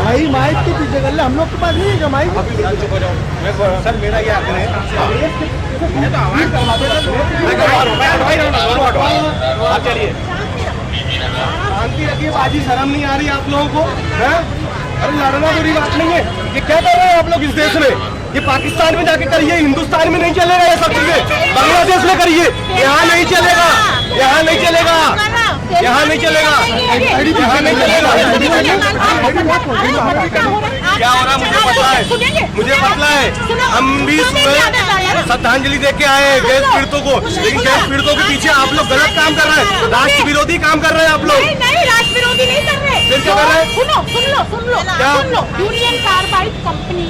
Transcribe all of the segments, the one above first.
भाई माइक के पीछे कर ले, हम लोग के पास नहीं है माइक। सर मेरा क्या है, आप चलिए शांति रखिए। बाजी शर्म नहीं आ रही आप लोगों को? अरे लड़ना बुरी बात नहीं है। ये क्या कर रहे हैं आप लोग इस देश में? ये पाकिस्तान में जाके करिए, हिंदुस्तान में नहीं चलेगा ये सब चीजें। बांग्लादेश में करिए, यहाँ नहीं चलेगा, यहाँ नहीं चलेगा, यहाँ नहीं चलेगा, यहाँ नहीं चलेगा। क्या हो रहा मुझे पता है, मुझे पता है। हम भी सुबह श्रद्धांजलि दे के आए गैस पीड़ितों को, लेकिन गैस पीड़ितों के पीछे आप लोग गलत काम कर रहे हैं, राष्ट्र विरोधी काम कर रहे हैं आप लोग। नहीं, राष्ट्र विरोधी नहीं कर रहे। फिर क्या कर रहे हैं? सुन लो, यूनियन कार्बाइड कंपनी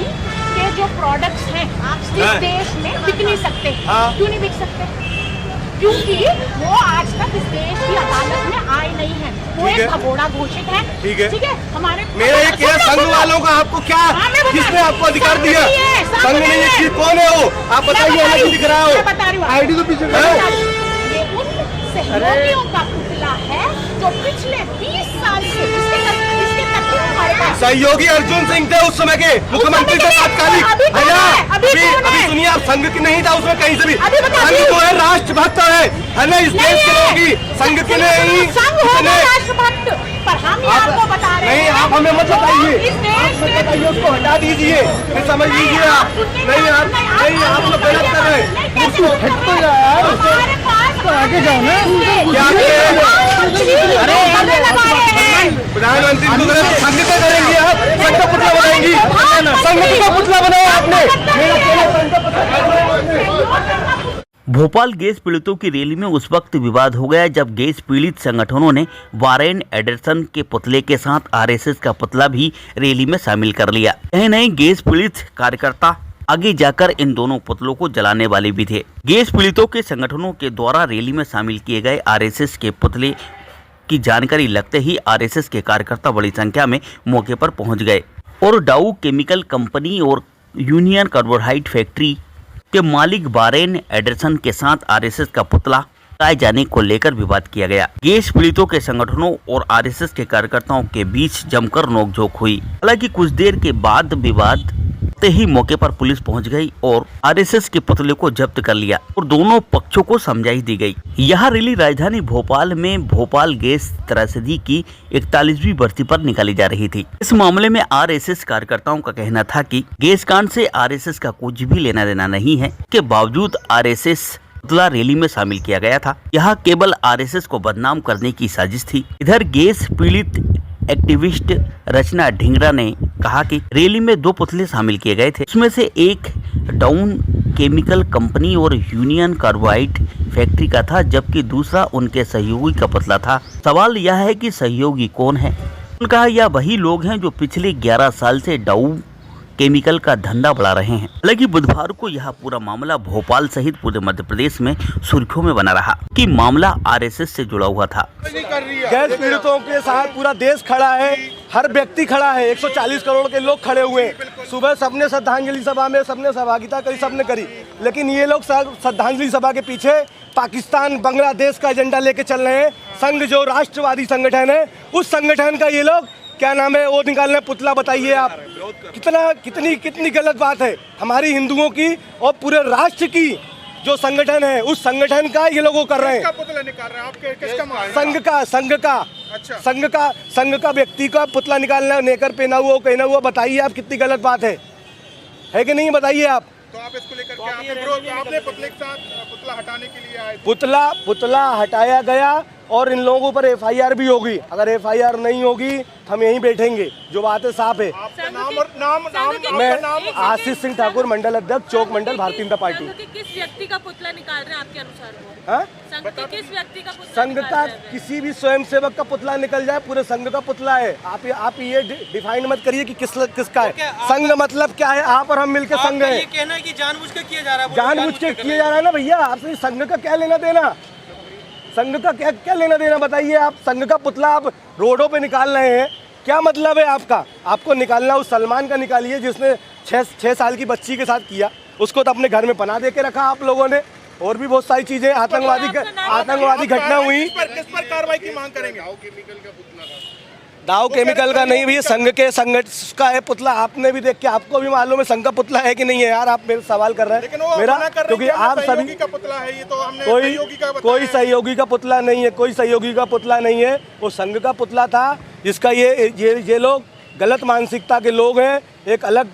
के जो प्रोडक्ट्स हैं इस देश में बिक नहीं सकते। क्यों नहीं बिक सकते? क्योंकि वो आज तक इस देश की अदालत में आए नहीं है। वो एक भगोड़ा घोषित है। ठीक है हमारे मेरा ये क्या संघ वालों का आपको क्या, किसने आपको अधिकार दिया? संघ नहीं है, कौन है वो? आप बताइए, हमें दिख रहा हो आईडी तो पीछे। ये उन सहयोगियों का पुतला है जो पिछले 20 साल से सहयोगी अर्जुन सिंह थे उस समय के मुख्यमंत्री थे तात्कालिक, है ना? अभी सुनिए, आप संघ की नहीं था उसमें कहीं से भी। संघ जो है राष्ट्रभक्त है ना, इस देश के लोग ही संघ के नहीं। राष्ट्रभक्त पर हम आपको बता रहे हैं। नहीं, आप हमें मत बताइए, उसको हटा दीजिए, फिर समझ लीजिए आप। नहीं आप लोग गलत कर रहे हैं। आगे जाओ ना। प्रधानमंत्री को संघ का करेंगे आप, संघ का पुतला बनाएंगी, संघ का पुतला बनाया आपने। भोपाल गैस पीड़ितों की रैली में उस वक्त विवाद हो गया जब गैस पीड़ित संगठनों ने वारेन एडरसन के पुतले के साथ आरएसएस का पुतला भी रैली में शामिल कर लिया। यही नहीं, गैस पीड़ित कार्यकर्ता आगे जाकर इन दोनों पुतलों को जलाने वाले भी थे। गैस पीड़ितों के संगठनों के द्वारा रैली में शामिल किए गए आरएसएस के पुतले की जानकारी लगते ही आरएसएस के कार्यकर्ता बड़ी संख्या में मौके पर पहुंच गए और डाउ केमिकल कंपनी और यूनियन कार्बाइड फैक्ट्री के मालिक वारेन एडरसन के साथ आरएसएस का पुतला लाए जाने को लेकर विवाद किया गया। गैस पीड़ितों के संगठनों और आरएसएस के कार्यकर्ताओं के बीच जमकर नोकझोंक हुई। हालांकि कुछ देर के बाद विवाद ही मौके पर पुलिस पहुंच गई और आरएसएस के पुतले को जब्त कर लिया और दोनों पक्षों को समझाई दी गई। यह रैली राजधानी भोपाल में भोपाल गैस त्रासदी की 41वीं बरसी पर निकाली जा रही थी। इस मामले में आरएसएस कार्यकर्ताओं का कहना था कि गैस कांड से आरएसएस का कुछ भी लेना देना नहीं है, के बावजूद आरएसएस पुतला रैली में शामिल किया गया था। यह केवल आरएसएस को बदनाम करने की साजिश थी। इधर गैस पीड़ित एक्टिविस्ट रचना ढिंगरा ने कहा कि रैली में 2 पुतले शामिल किए गए थे, उसमें से एक डाउन केमिकल कंपनी और यूनियन कार्बाइड फैक्ट्री का था, जबकि दूसरा उनके सहयोगी का पुतला था। सवाल यह है कि सहयोगी कौन है? उनका यह वही लोग हैं जो पिछले 11 साल से डाउ केमिकल का धंधा बढ़ा रहे हैं। हालांकि बुधवार को यह पूरा मामला भोपाल सहित पूरे मध्य प्रदेश में सुर्खियों में बना रहा कि मामला आरएसएस से जुड़ा हुआ था। गैस पीड़ितों के साथ पूरा देश खड़ा है, हर व्यक्ति खड़ा है, 140 करोड़ के लोग खड़े हुए हैं। सुबह सबने श्रद्धांजलि सभा में सबने सहभागिता करी, सबने करी, लेकिन ये लोग श्रद्धांजलि सभा के पीछे पाकिस्तान बांग्लादेश का एजेंडा लेके चल रहे हैं। संघ जो राष्ट्रवादी संगठन है, उस संगठन का ये लोग क्या नाम है वो निकालने पुतला। बताइए आप, कितनी गलत बात है हमारी हिंदुओं की और पूरे राष्ट्र की जो संगठन है, उस संगठन का ये लोग वो कर रहे हैं। किसका पुतला निकाल रहे हैं आप? किसका? संघ का व्यक्ति का पुतला निकालना, नेकर पहना हुआ, कहना हुआ। बताइए आप, कितनी गलत बात है कि नहीं? बताइए आप। तो आप इसको लेकर के आपने पुतले के साथ पुतला हटाने के लिए आए थे? पुतला हटाया गया और इन लोगों पर एफआईआर भी होगी। अगर एफआईआर नहीं होगी तो हम यहीं बैठेंगे। जो बात है साफ है। आपका नाम और नाम मैं आशीष सिंह ठाकुर, मंडल अध्यक्ष, चौक मंडल, भारतीय जनता पार्टी। किस व्यक्ति का पुतला निकाल रहे हैं आपके अनुसार? संघ के किस व्यक्ति का पुतला? संघ का किसी भी स्वयंसेवक का पुतला निकल जाए, पूरे संघ का पुतला है। आप ये डिफाइन मत करिए कि किसका है। संघ मतलब क्या है? आप और हम मिलकर संघ है। कहना है कि जानबूझ के किया जा रहा है। जानबूझ के किया जा रहा है ना भैया। आपसे संघ का क्या लेना देना? संघ का क्या लेना देना? बताइए आप। संघ का पुतला आप रोडों पे निकाल रहे हैं, क्या मतलब है आपका? आपको निकालना उस सलमान का निकालिए जिसने 6 साल की बच्ची के साथ किया। उसको तो अपने घर में पनाह दे के रखा आप लोगों ने। और भी बहुत सारी चीजें आतंकवादी घटना हुई। किस पर कार्रवाई की मांग करेंगे? दाव केमिकल का नहीं, भी संघ का है पुतला। आपने भी देख के आपको भी मालूम है संघ का पुतला है कि नहीं है यार। आप मेरे सवाल कर रहे हैं, लेकिन वो मेरा मना कर रहे हैं क्योंकि कि आप सभी सहयोगी का पुतला है, ये तो हमने सहयोगी का बताया कोई सहयोगी का पुतला नहीं है, कोई सहयोगी का पुतला नहीं है। वो संघ का पुतला था जिसका ये लोग गलत मानसिकता के लोग हैं, एक अलग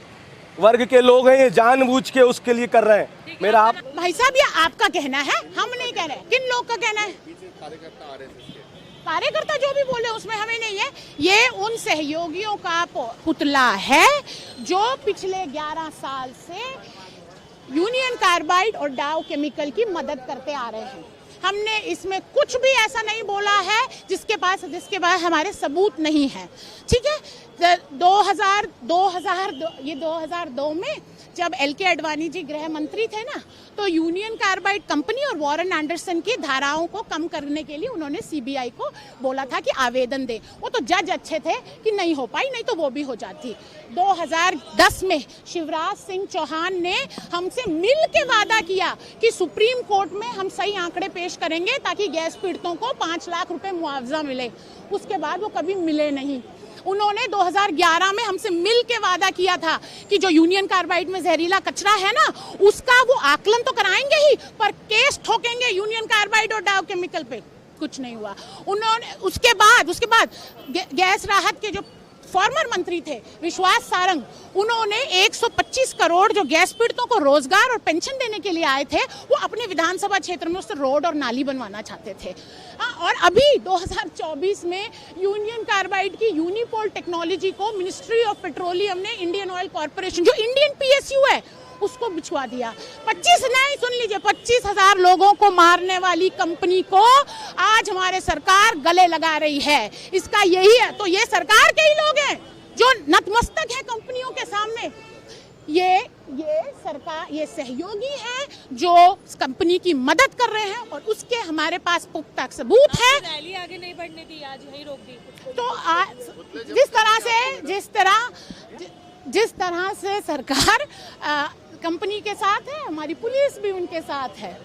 वर्ग के लोग हैं, ये जानबूझ के उसके लिए कर रहे हैं। मेरा आप भाई साहब ये आपका कहना है, हम नहीं कह रहे। किन लोग का कहना है? कार्यकर्ता जो भी बोले उसमें हमें नहीं है। ये उन सहयोगियों का पुतला है जो पिछले 11 साल से यूनियन कार्बाइड और डाव केमिकल की मदद करते आ रहे हैं। हमने इसमें कुछ भी ऐसा नहीं बोला है जिसके पास हमारे सबूत नहीं है। ठीक है, 2002 में जब LK अडवाणी जी गृह मंत्री थे ना, तो यूनियन कार्बाइड कंपनी और वॉरेन एंडरसन की धाराओं को कम करने के लिए उन्होंने CBI को बोला था कि आवेदन दे। वो तो जज अच्छे थे कि नहीं हो पाई, नहीं तो वो भी हो जाती। 2010 में शिवराज सिंह चौहान ने हमसे मिल के वादा किया कि सुप्रीम कोर्ट में हम सही आंकड़े पेश करेंगे ताकि गैस पीड़ितों को 5 लाख रुपए मुआवजा मिले। उसके बाद वो कभी मिले नहीं। उन्होंने 2011 में हमसे मिल के वादा किया था कि जो यूनियन कार्बाइड में जहरीला कचरा है ना, उसका वो आकलन तो कराएंगे ही, पर केस ठोकेंगे यूनियन कार्बाइड और डाव केमिकल पे। कुछ नहीं हुआ। उन्होंने उसके बाद गैस राहत के जो फॉर्मर मंत्री थे विश्वास सारंग, उन्होंने 125 करोड़ जो गैस पीड़ितों को रोजगार और पेंशन देने के लिए आए थे, वो अपने विधानसभा क्षेत्र में उससे रोड और नाली बनवाना चाहते थे। और अभी 2024 में यूनियन कार्बाइड की यूनिपोल टेक्नोलॉजी को मिनिस्ट्री ऑफ पेट्रोलियम ने इंडियन ऑयल कॉर्पोरेशन, जो इंडियन PSU है, उसको बिछवा दिया। 25,000 लोगों को मारने वाली कंपनी को आज हमारे सरकार गले लगा रही है। इसका यही है, तो ये सरकार के ही लोग हैं जो नतमस्तक है कंपनियों के सामने। ये सहयोगी हैं जो कंपनी की मदद कर रहे हैं और उसके हमारे पास पुख्ता सबूत है। रैली आगे नहीं बढ़ने दी, आज यही रोक दी। तो जिस तरह से सरकार कंपनी के साथ है, हमारी पुलिस भी उनके साथ है।